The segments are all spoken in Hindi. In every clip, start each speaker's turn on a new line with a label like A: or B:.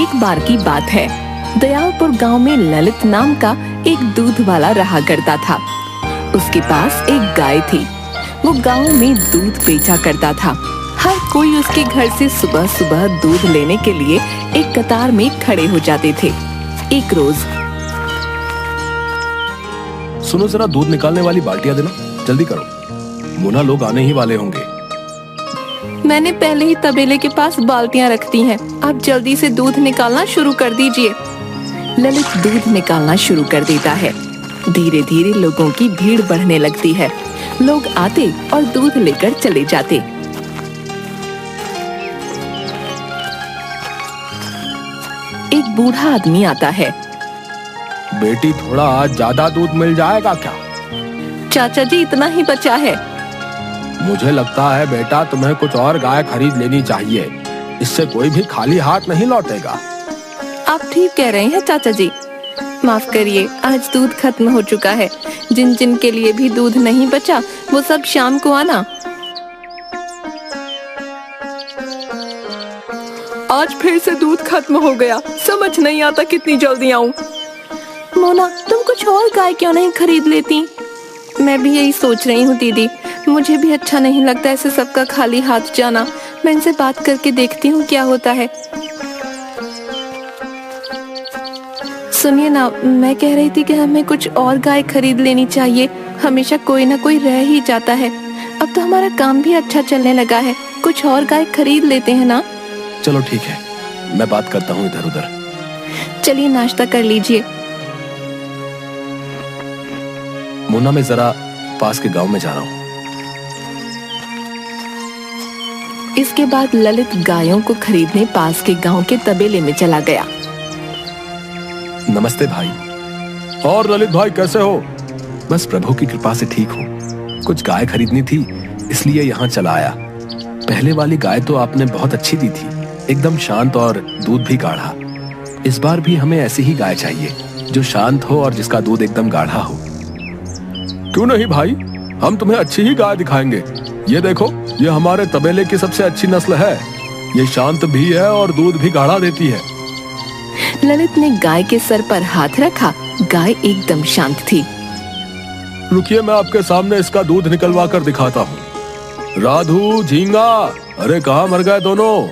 A: एक बार की बात है। दयालपुर गांव में ललित नाम का एक दूध वाला रहा करता था। उसके पास एक गाय थी। वो गांव में दूध बेचा करता था। हर कोई उसके घर से सुबह सुबह दूध लेने के लिए एक कतार में खड़े हो जाते थे। एक रोज,
B: सुनो जरा, दूध निकालने वाली बाल्टियां देना, जल्दी करो, मोना लोग आने ही वाले होंगे।
A: मैंने पहले ही तबेले के पास बाल्टियां रख दी हैं। आप जल्दी से दूध निकालना शुरू कर दीजिए। ललित दूध निकालना शुरू कर देता है। धीरे धीरे लोगों की भीड़ बढ़ने लगती है। लोग आते और दूध लेकर चले जाते। एक बूढ़ा आदमी आता है।
B: बेटी, थोड़ा आज ज्यादा दूध मिल जाएगा क्या?
A: चाचा जी, इतना ही बचा है।
B: मुझे लगता है बेटा, तुम्हें कुछ और गाय खरीद लेनी चाहिए। इससे कोई भी खाली हाथ नहीं लौटेगा।
A: आप ठीक कह रहे हैं चाचा जी। माफ करिए, आज दूध खत्म हो चुका है। जिन जिन के लिए भी दूध नहीं बचा वो सब शाम को आना। आज फिर से दूध खत्म हो गया। समझ नहीं आता कितनी जल्दी आऊं। मोना, तुम कुछ और गाय क्यों नहीं खरीद लेती? मैं भी यही सोच रही हूँ दीदी। मुझे भी अच्छा नहीं लगता ऐसे सबका खाली हाथ जाना। मैं इनसे बात करके देखती हूँ क्या होता है। सुनिए ना, मैं कह रही थी कि हमें कुछ और गाय खरीद लेनी चाहिए। हमेशा कोई ना कोई रह ही जाता है। अब तो हमारा काम भी अच्छा चलने लगा है। कुछ और गाय खरीद लेते हैं ना?
B: चलो ठीक है, मैं बात करता हूँ इधर उधर।
A: चलिए नाश्ता कर लीजिए।
B: मोना, मैं जरा पास के गांव में जा रहा हूँ।
A: इसके बाद ललित गायों को खरीदने पास के गांव के तबेले में चला गया।
B: नमस्ते भाई। और ललित भाई, कैसे हो? बस प्रभु की कृपा से ठीक हूँ। कुछ गाय खरीदनी थी, इसलिए यहाँ चला आया। पहले वाली गाय तो आपने बहुत अच्छी दी थी, एकदम शांत और दूध भी गाढ़ा। इस बार भी हमें ऐसी ही गाय चाहिए, जो शांत हो और जिसका दूध एकदम गाढ़ा हो। क्यों नहीं भाई, हम तुम्हें अच्छी ही गाय दिखाएंगे। ये देखो, ये हमारे तबेले की सबसे अच्छी नस्ल है। ये शांत भी है और दूध भी गाढ़ा देती है।
A: ललित ने गाय के सर पर हाथ रखा। गाय एकदम शांत थी।
B: रुकिए, मैं आपके सामने इसका दूध निकलवा कर दिखाता हूँ। राधू, झींगा, अरे कहाँ मर गए दोनों?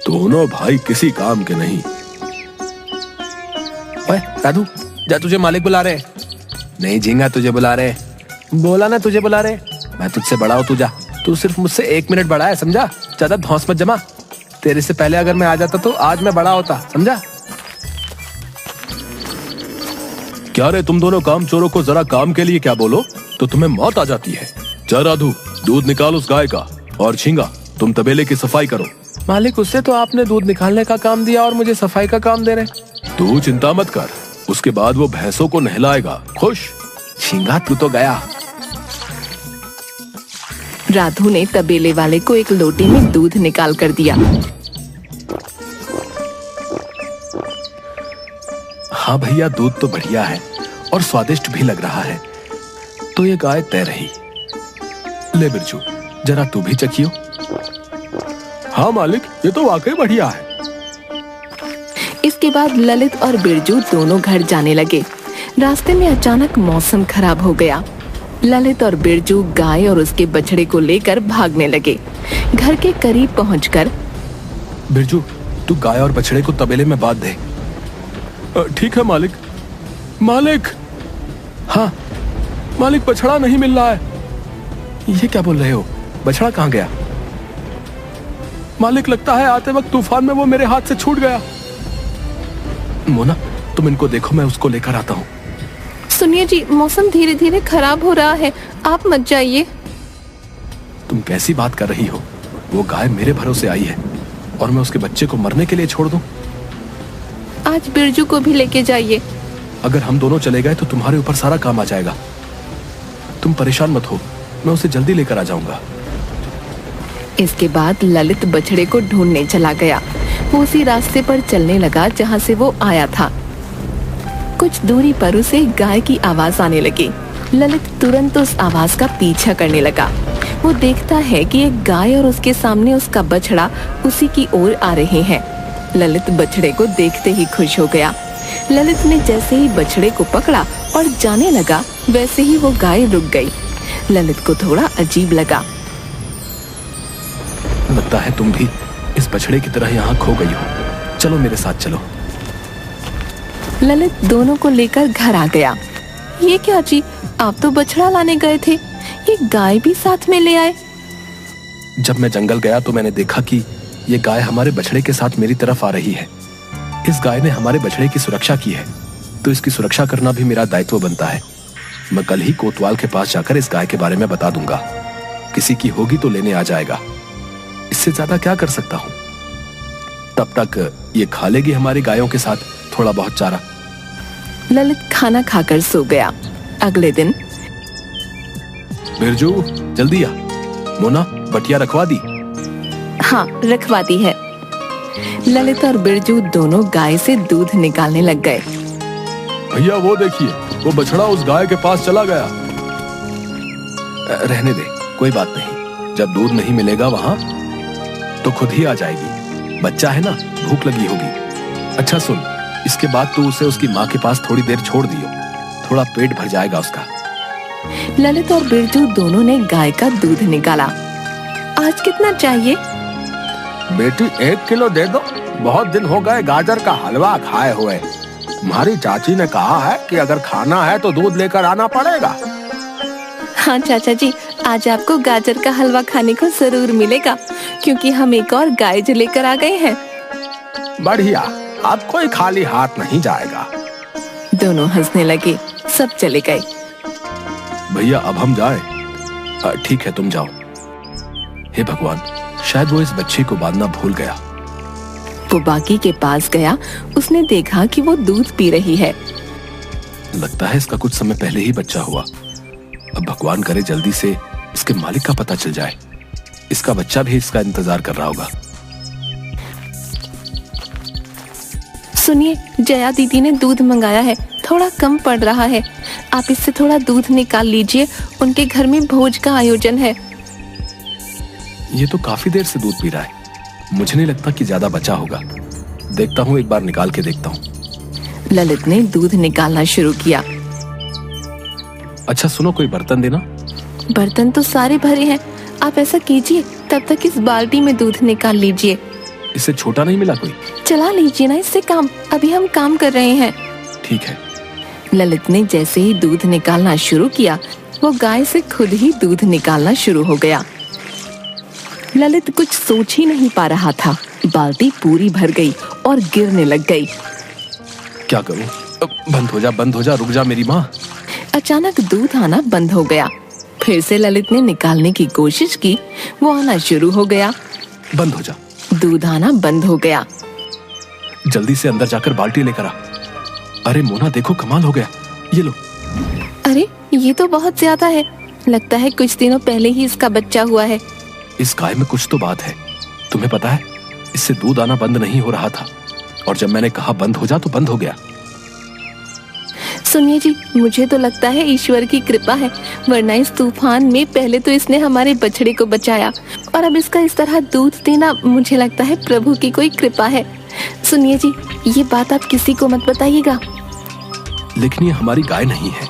B: दोनों भाई किसी काम के नहीं। ओए राधू, जा, तुझे मालिक बुला रहे। नहीं झींगा, तुझे बुला रहे। बोला ना तुझे बुला रहे। मैं तुझसे बड़ा हूँ, तू जा। तू सिर्फ मुझसे 1 मिनट बड़ा है, समझा? ज्यादा धौंस मत जमा। तेरे से पहले अगर मैं आ जाता तो आज मैं बड़ा होता, समझा? क्या रे तुम दोनों काम चोरों को जरा काम के लिए क्या बोलो तो तुम्हें मौत आ जाती है। जा राधू, दूध निकाल उस गाय का, और झींगा, तुम तबेले की सफाई करो। मालिक, उससे तो आपने दूध निकालने का काम दिया और मुझे सफाई का काम दे रहे। तू चिंता मत कर, उसके बाद वो भैंसों को नहलाएगा। खुश? झींगा, तू तो गया।
A: राधू ने तबेले वाले को एक लोटे में दूध निकाल कर दिया।
B: हाँ भैया, दूध तो बढ़िया है और स्वादिष्ट भी लग रहा है। तो ये गाय तय रही। ले बिरजू, जरा तू भी चखियो। हाँ मालिक, ये तो वाकई बढ़िया है।
A: इसके बाद ललित और बिरजू दोनों घर जाने लगे। रास्ते में अचानक मौसम खराब हो गया। ललित और बिरजू गाय और उसके बछड़े को लेकर भागने लगे। घर के करीब पहुंचकर,
B: बिरजू, तू गाय और बछड़े को तबेले में बांध दे। ठीक है मालिक। मालिक, हाँ मालिक, बछड़ा नहीं मिल रहा है। ये क्या बोल रहे हो? बछड़ा कहाँ गया? मालिक, लगता है आते वक्त तूफान में वो मेरे हाथ से छूट गया। मोना, तुम इनको देखो, मैं उसको लेकर आता हूँ।
A: सुनिए जी, मौसम धीरे धीरे खराब हो रहा है, आप मत जाइए।
B: तुम कैसी बात कर रही हो? वो गाय मेरे भरोसे आई है और मैं उसके बच्चे को मरने के लिए छोड़ दूं?
A: आज बिरजू को भी लेके जाइए।
B: अगर हम दोनों चले गए तो तुम्हारे ऊपर सारा काम आ जाएगा। तुम परेशान मत हो, मैं उसे जल्दी लेकर आ जाऊंगा।
A: इसके बाद ललित बछड़े को ढूंढने चला गया। वो उसी रास्ते पर चलने लगा जहाँ से वो आया था। कुछ दूरी पर उसे गाय की आवाज आने लगी। ललित तुरंत उस आवाज का पीछा करने लगा। वो देखता है कि एक गाय और उसके सामने उसका बछड़ा उसी की ओर आ रहे हैं। ललित बछड़े को देखते ही खुश हो गया। ललित ने जैसे ही बछड़े को पकड़ा और जाने लगा, वैसे ही वो गाय रुक गई। ललित को थोड़ा अजीब लगा।
B: लगता है तुम भी इस बछड़े की तरह यहाँ खो गई हो। चलो मेरे साथ चलो।
A: ललित दोनों को लेकर घर आ गया। ये क्या जी, आप तो बछड़ा लाने गए थे, ये गाय भी साथ में ले आए?
B: जब मैं जंगल गया तो मैंने देखा कि ये गाय हमारे बछड़े के साथ मेरी तरफ आ रही है। इस गाय ने हमारे बछड़े की सुरक्षा की है, तो इसकी सुरक्षा करना भी मेरा दायित्व बनता है। मैं कल ही कोतवाल के पास जाकर इस गाय के बारे में बता दूंगा। किसी की होगी तो लेने आ जाएगा। इससे ज्यादा क्या कर सकता हूँ? तब तक ये खा लेगी हमारी गायों के साथ थोड़ा बहुत चारा।
A: ललित खाना खाकर सो गया। अगले दिन
B: बिरजू, जल्दी आ। मोना बटिया रखवा दी?
A: हाँ, रखवा दी है। ललित और बिरजू दोनों गाय से दूध निकालने लग गए।
B: भैया वो देखिए, वो बछड़ा उस गाय के पास चला गया। रहने दे, कोई बात नहीं। जब दूध नहीं मिलेगा वहां तो खुद ही आ जाएगी। बच्चा है ना, भूख लगी होगी। अच्छा सुन, इसके बाद तू उसे उसकी माँ के पास थोड़ी देर छोड़ दियो, थोड़ा पेट भर जाएगा उसका।
A: ललित और बिरजू दोनों ने गाय का दूध निकाला। आज कितना चाहिए?
C: बेटी 1 किलो दे दो। बहुत दिन हो गए गाजर का हलवा खाए हुए। तुम्हारी चाची ने कहा है कि अगर खाना है तो दूध लेकर आना पड़ेगा।
A: हाँ चाचा जी, आज आपको गाजर का हलवा खाने को जरूर मिलेगा, क्योंकि हम एक और गाय लेकर आ गए हैं।
C: बढ़िया, अब कोई खाली हाथ नहीं जाएगा।
A: दोनों हंसने लगे। सब चले गए।
B: भैया अब हम जाए? ठीक है, तुम जाओ। हे भगवान, शायद वो इस बच्चे को बांधना भूल गया।
A: वो बाकी के पास गया। उसने देखा कि वो दूध पी रही है।
B: लगता है इसका कुछ समय पहले ही बच्चा हुआ। अब भगवान करे जल्दी से इसके मालिक का पता चल जाए। इसका बच्चा भी इसका इंतजार कर रहा होगा।
A: सुनिए, जया दीदी ने दूध मंगाया है, थोड़ा कम पड़ रहा है। आप इससे थोड़ा दूध निकाल लीजिए, उनके घर में भोज का आयोजन है।
B: ये तो काफी देर से दूध पी रहा है। मुझे नहीं लगता कि ज्यादा बचा होगा। देखता हूँ, एक बार निकाल के देखता हूँ।
A: ललित ने दूध निकालना शुरू किया।
B: अच्छा सुनो, कोई बर्तन देना।
A: बर्तन तो सारे भरे हैं। आप ऐसा कीजिए, तब तक इस बाल्टी में दूध निकाल लीजिए।
B: इससे छोटा नहीं मिला कोई?
A: चला लीजिए ना इससे काम, अभी हम काम कर रहे हैं।
B: ठीक है।
A: ललित ने जैसे ही दूध निकालना शुरू किया, वो गाय से खुद ही दूध निकालना शुरू हो गया। ललित कुछ सोच ही नहीं पा रहा था। बाल्टी पूरी भर गई और गिरने लग गई।
B: क्या करूं? बंद हो जा, रुक जा मेरी माँ।
A: अचानक दूध आना बंद हो गया। फिर से ललित ने निकालने की कोशिश की, वो आना शुरू हो गया।
B: बंद हो जा।
A: दूध आना बंद हो गया।
B: जल्दी से अंदर जाकर बाल्टी लेकर आ। अरे मोना देखो, कमाल हो गया, ये लो।
A: अरे ये तो बहुत ज्यादा है। लगता है कुछ दिनों पहले ही इसका बच्चा हुआ है।
B: इस गाय में कुछ तो बात है। तुम्हें पता है, इससे दूध आना बंद नहीं हो रहा था, और जब मैंने कहा बंद हो जा तो बंद हो गया।
A: सुनिए जी, मुझे तो लगता है ईश्वर की कृपा है, वरना इस तूफान में पहले तो इसने हमारे बछड़े को बचाया, और अब इसका इस तरह दूध देना, मुझे लगता है प्रभु की कोई कृपा है। सुनिए जी, ये बात आप किसी को मत बताइएगा।
B: लेकिन ये हमारी गाय नहीं है,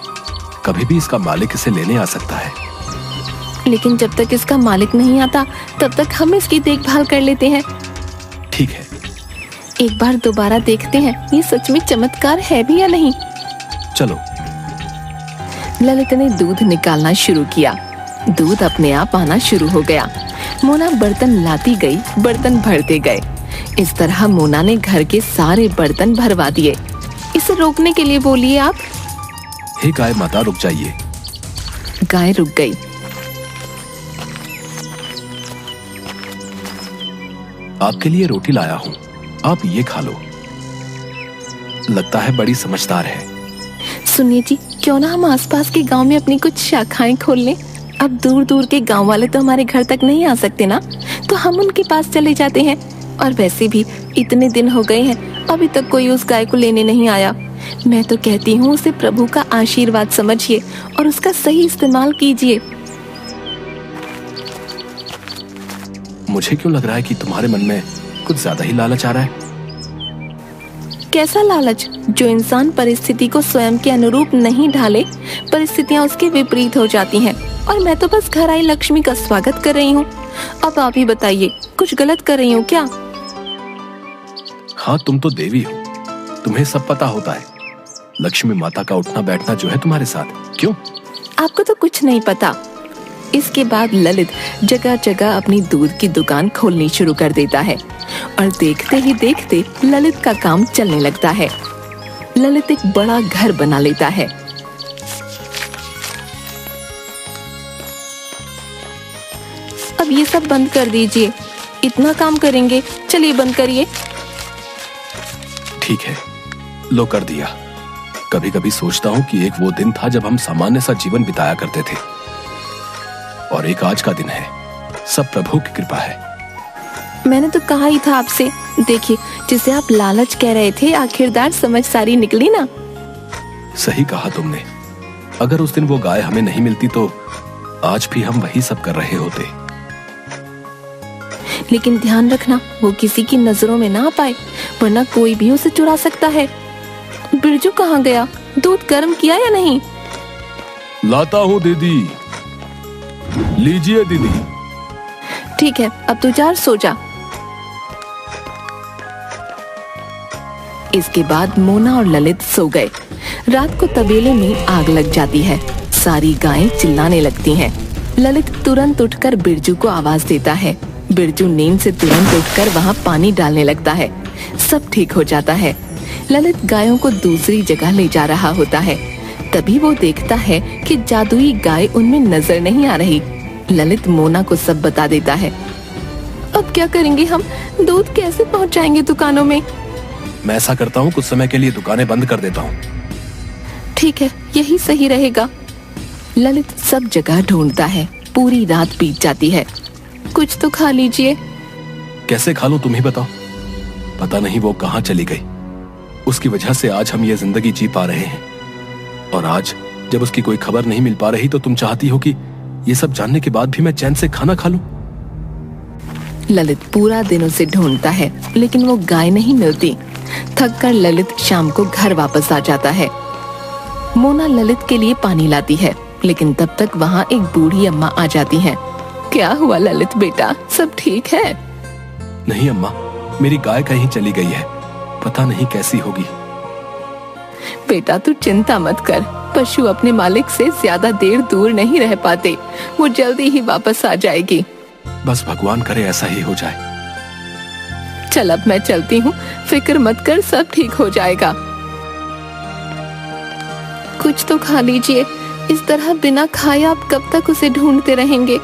B: कभी भी इसका मालिक इसे लेने आ सकता है।
A: लेकिन जब तक इसका मालिक नहीं आता, तब तक हम इसकी देखभाल कर लेते हैं।
B: ठीक है,
A: एक बार दोबारा देखते हैं ये सच में चमत्कार है भी या नहीं।
B: चलो।
A: ललित ने दूध निकालना शुरू किया। दूध अपने आप आना शुरू हो गया। मोना बर्तन लाती गई, बर्तन भरते गए। इस तरह मोना ने घर के सारे बर्तन भरवा दिए। इसे रोकने के लिए बोलिए आप।
B: हे गाय माता, रुक जाइए।
A: गाय रुक गई।
B: आपके लिए रोटी लाया हूँ, आप ये खा लो। लगता है बड़ी समझदार है।
A: सुनिए जी, क्यों ना हम आसपास के गांव में अपनी कुछ शाखाएं खोल लें। अब दूर दूर के गांव वाले तो हमारे घर तक नहीं आ सकते ना, तो हम उनके पास चले जाते हैं। और वैसे भी इतने दिन हो गए हैं, अभी तक कोई उस गाय को लेने नहीं आया। मैं तो कहती हूँ उसे प्रभु का आशीर्वाद समझिए और उसका सही इस्तेमाल कीजिए।
B: मुझे क्यों लग रहा है कि तुम्हारे मन में कुछ ज्यादा ही लालच आ रहा है।
A: कैसा लालच जो इंसान परिस्थिति को स्वयं के अनुरूप नहीं ढाले, परिस्थितियाँ उसके विपरीत हो जाती हैं। और मैं तो बस घर आई लक्ष्मी का स्वागत कर रही हूँ। अब आप ही बताइए, कुछ गलत कर रही हूँ क्या?
B: हाँ, तुम तो देवी हो, तुम्हें सब पता होता है। लक्ष्मी माता का उठना बैठना जो है तुम्हारे साथ, क्यों?
A: आपको तो कुछ नहीं पता। इसके बाद ललित जगह जगह अपनी दूध की दुकान खोलनी शुरू कर देता है और देखते ही देखते ललित का काम चलने लगता है। ललित एक बड़ा घर बना लेता है। अब ये सब बंद कर दीजिए, इतना काम करेंगे, चलिए बंद करिए।
B: ठीक है, लो कर दिया। कभी कभी सोचता हूँ कि एक वो दिन था जब हम सामान्य सा जीवन बिताया करते थे, और एक आज का दिन है। सब प्रभु की कृपा है।
A: मैंने तो कहा ही था आपसे। देखिए, जिसे आप लालच कह रहे थे, आखिरकार समझदारी निकली ना।
B: सही कहा तुमने। अगर उस दिन वो गाय हमें नहीं मिलती तो आज भी हम वही सब कर रहे होते।
A: लेकिन ध्यान रखना, वो किसी की नजरों में ना आ पाए, वरना कोई भी उसे चुरा सकता है। बिरजू कहाँ गया? दूध गर्म किया या नहीं?
B: लाता हूँ दीदी। लीजिए दीदी।
A: ठीक है, अब तू जा, सो जा। इसके बाद मोना और ललित सो गए। रात को तबेले में आग लग जाती है। सारी गायें चिल्लाने लगती हैं। ललित तुरंत उठकर बिरजू को आवाज देता है। बिरजू नींद से तुरंत उठकर वहां पानी डालने लगता है। सब ठीक हो जाता है। ललित गायों को दूसरी जगह ले जा रहा होता है। तभी वो देखता है कि जादुई गाय उनमें नजर नहीं आ रही। ललित मोना को सब बता देता है। अब क्या करेंगे हम? दूध कैसे पहुंचाएंगे दुकानों में?
B: मैं ऐसा करता हूँ, कुछ समय के लिए दुकानें बंद कर देता हूँ।
A: ठीक है, यही सही रहेगा। ललित सब जगह ढूंढता है। पूरी रात बीत जाती है। कुछ तो खा लीजिए।
B: कैसे खा लूं, तुम ही बताओ। पता नहीं वो कहाँ चली गई। उसकी वजह से आज हम ये जिंदगी जी पा रहे हैं, और आज जब उसकी कोई खबर नहीं मिल पा रही तो तुम चाहती हो कि ये सब जानने के बाद भी मैं चैन से खाना खा लूं।
A: ललित पूरा दिन उसे ढूंढता है, लेकिन वो गाय नहीं मिलती। थक कर ललित शाम को घर वापस आ जाता है। मोना ललित के लिए पानी लाती है, लेकिन तब तक वहाँ एक बूढ़ी अम्मा आ जाती हैं। क्या हुआ ललित बेटा, सब ठीक है?
B: नहीं अम्मा, मेरी गाय कहीं चली गई है, पता नहीं कैसी होगी।
A: बेटा तू चिंता मत कर, पशु अपने मालिक से ज्यादा देर दूर नहीं रह पाते, वो जल्दी ही वापस आ जाएगी।
B: बस भगवान करे ऐसा ही हो जाए।
A: चल अब मैं चलती हूँ, फिक्र मत कर, सब ठीक हो जाएगा। कुछ तो खा लीजिए, इस तरह बिना खाए आप कब तक उसे ढूंढते रहेंगे?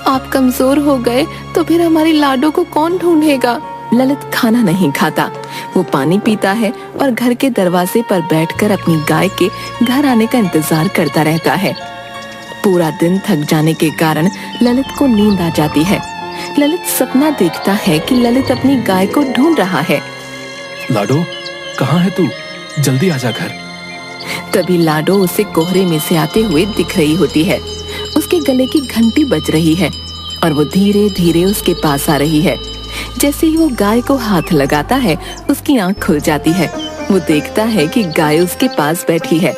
A: आप कमजोर हो गए तो फिर हमारी लाडो को कौन ढूंढेगा? ललित खाना नहीं खाता, वो पानी पीता है और घर के दरवाजे पर बैठकर अपनी गाय के घर आने का इंतजार करता रहता है। पूरा दिन थक जाने के कारण ललित को नींद आ जाती है। ललित सपना देखता है कि ललित अपनी गाय को ढूंढ रहा है।
B: लाडो, कहाँ है तू? जल्दी आजा घर।
A: तभी लाडो उसे कोहरे में से आते हुए दिख रही होती है। उसके गले की घंटी बज रही है और वो धीरे धीरे उसके पास आ रही है। जैसे ही वो गाय को हाथ लगाता है, उसकी आंख खुल जाती है। वो देखता है कि गाय उसके पास बैठी है।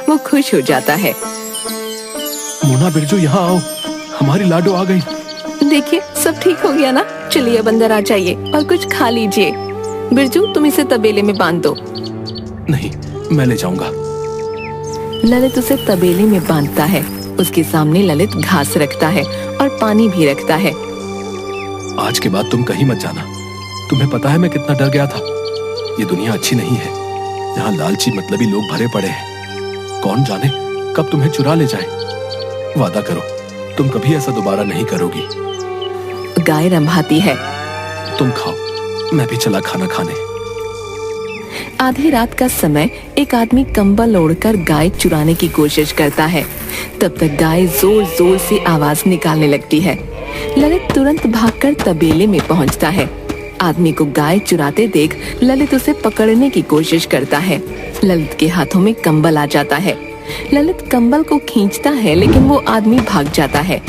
A: वो खुश हो जाता है।
B: मोना, बिरजू, यहाँ आओ, हमारी लाडो आ गई।
A: देखिए सब ठीक हो गया ना? चलिए अब अंदर आ जाइए और कुछ खा लीजिए। बिरजू तुम इसे तबेले में बांध दो।
B: नहीं, मैं ले जाऊंगा।
A: ललित उसे तबेले में बांधता है। उसके सामने ललित घास रखता है और पानी भी रखता है।
B: आज के बाद तुम कहीं मत जाना। तुम्हें पता है मैं कितना डर गया था। ये दुनिया अच्छी नहीं है, यहाँ लालची मतलबी लोग भरे पड़े हैं। कौन जाने कब तुम्हें चुरा ले जाए। वादा करो तुम कभी ऐसा दोबारा नहीं करोगी।
A: गाय रंभाती है।
B: तुम खाओ, मैं भी चला खाना खाने।
A: आधी रात का समय एक आदमी कंबल ओढ़कर गाय चुराने की कोशिश करता है। तब तक गाय जोर जोर से आवाज निकालने लगती है। ललित तुरंत भागकर तबेले में पहुंचता है। आदमी को गाय चुराते देख ललित उसे पकड़ने की कोशिश करता है। ललित के हाथों में कंबल आ जाता है। ललित कंबल को खींचता है, लेकिन वो आदमी भाग जाता है।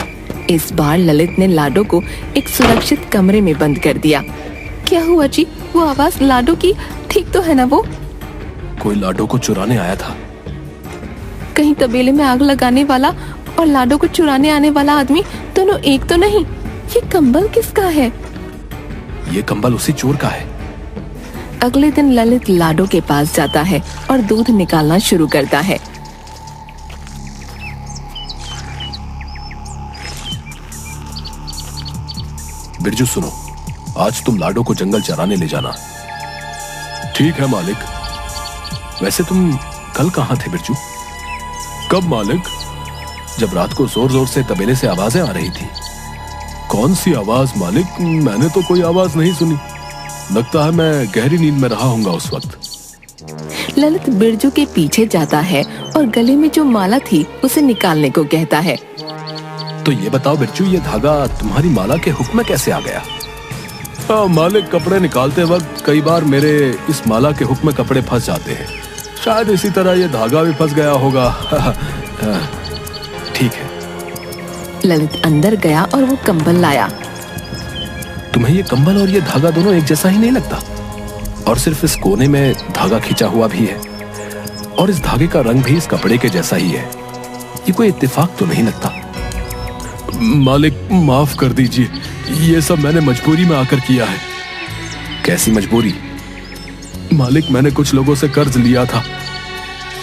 A: इस बार ललित ने लाडो को एक सुरक्षित कमरे में बंद कर दिया। क्या हुआ जी? वो आवाज लाडो की ठीक तो है ना वो?
B: कोई लाडो को चुराने आया था।
A: कहीं तबेले में आग लगाने वाला और लाडो को चुराने आने वाला आदमी दोनों एक तो नहीं? ये कंबल किसका है?
B: ये कंबल उसी चोर का है।
A: अगले दिन ललित लाडो के पास जाता है और दूध निकालना शुरू करता है।
B: बिरजू सुनो, आज तुम लाडो को जंगल चराने ले जाना। ठीक है मालिक। वैसे तुम कल कहाँ थे बिरजू? कब मालिक? जब रात को जोर जोर से तबेले से आवाजें आ रही थी। कौन सी आवाज मालिक? मैंने तो कोई आवाज नहीं सुनी। लगता है मैं गहरी नींद में रहा होऊंगा उस वक्त।
A: ललित बिरजू के पीछे जाता है और गले में जो माला थी उसे निकालने को कहता है।
B: तो ये बताओ बिरजू, ये धागा तुम्हारी माला के हुक्म में कैसे आ गया? मालिक, कपड़े निकालते वक्त कई बार मेरे इस माला के हुक्म में कपड़े फंस जाते हैं। शायद इसी तरह ये धागा भी फंस गया होगा। ठीक है।
A: ललित अंदर गया और वो कंबल लाया।
B: तुम्हें ये कंबल और ये धागा दोनों एक जैसा ही नहीं लगता? और सिर्फ इस कोने में धागा खींचा हुआ भी है और इस धागे का रंग भी इस कपड़े के जैसा ही है। ये कोई इत्तेफाक तो नहीं लगता। मालिक, माफ कर दीजिए, ये सब मैंने मजबूरी में आकर किया है। कैसी मजबूरी? मालिक, मैंने कुछ लोगों से कर्ज लिया था।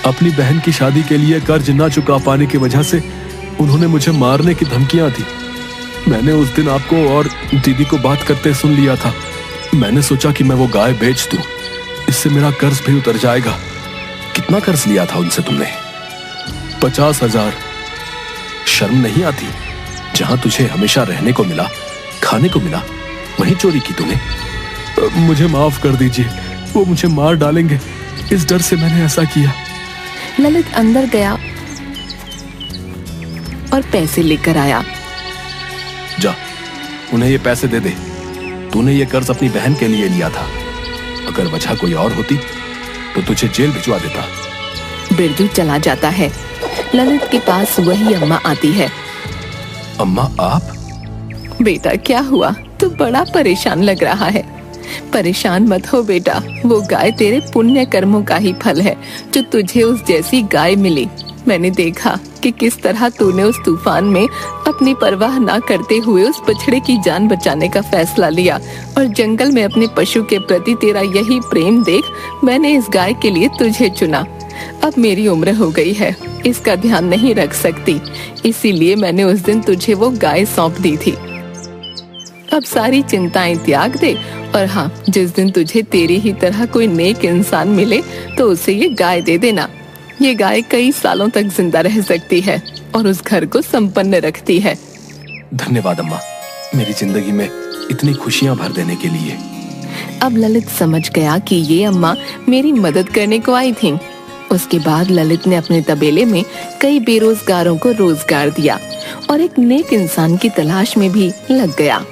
B: अपनी बहन की शादी के लिए कर्ज ना चुका पाने की वजह से उन्होंने मुझे मारने की धमकियां दी। मैंने उस दिन आपको और दीदी को बात करते सुन लिया था। मैंने सोचा कि मैं वो गाय बेच दूं, इससे मेरा कर्ज भी उतर जाएगा। कितना कर्ज लिया था उनसे तुमने? 50,000। शर्म नहीं आती? जहां तुझे हमेशा रहने को मिला, खाने को मिला, वहीं चोरी की तूने। मुझे माफ कर दीजिए, वो मुझे मार डालेंगे, इस डर से मैंने ऐसा किया।
A: ललित अंदर गया और पैसे लेकर आया।
B: जा, उन्हें ये पैसे दे दे। तूने ये कर्ज अपनी बहन के लिए लिया था। अगर वजह कोई और होती तो तुझे जेल भिजवा देता।
A: बिरजू चला जाता है। ललित के पास वही अम्मा आती है।
B: अम्मा, आप?
A: बेटा, क्या हुआ? तू बड़ा परेशान लग रहा है। परेशान मत हो बेटा, वो गाय तेरे पुण्य कर्मों का ही फल है जो तुझे उस जैसी गाय मिली। मैंने देखा कि किस तरह तूने उस तूफान में अपनी परवाह ना करते हुए उस बछड़े की जान बचाने का फैसला लिया और जंगल में अपने पशु के प्रति तेरा यही प्रेम देख मैंने इस गाय के लिए तुझे चुना। अब मेरी उम्र हो गई है, इसका ध्यान नहीं रख सकती, इसीलिए मैंने उस दिन तुझे वो गाय सौंप दी थी। अब सारी चिंताएं त्याग दे और हाँ, जिस दिन तुझे तेरी ही तरह कोई नेक इंसान मिले तो उसे ये गाय दे देना। ये गाय कई सालों तक जिंदा रह सकती है और उस घर को संपन्न रखती है।
B: धन्यवाद अम्मा, मेरी जिंदगी में इतनी खुशियां भर देने के लिए।
A: अब ललित समझ गया कि ये अम्मा मेरी मदद करने को आई थी। उसके बाद ललित ने अपने तबेले में कई बेरोजगारों को रोजगार दिया और एक नेक इंसान की तलाश में भी लग गया।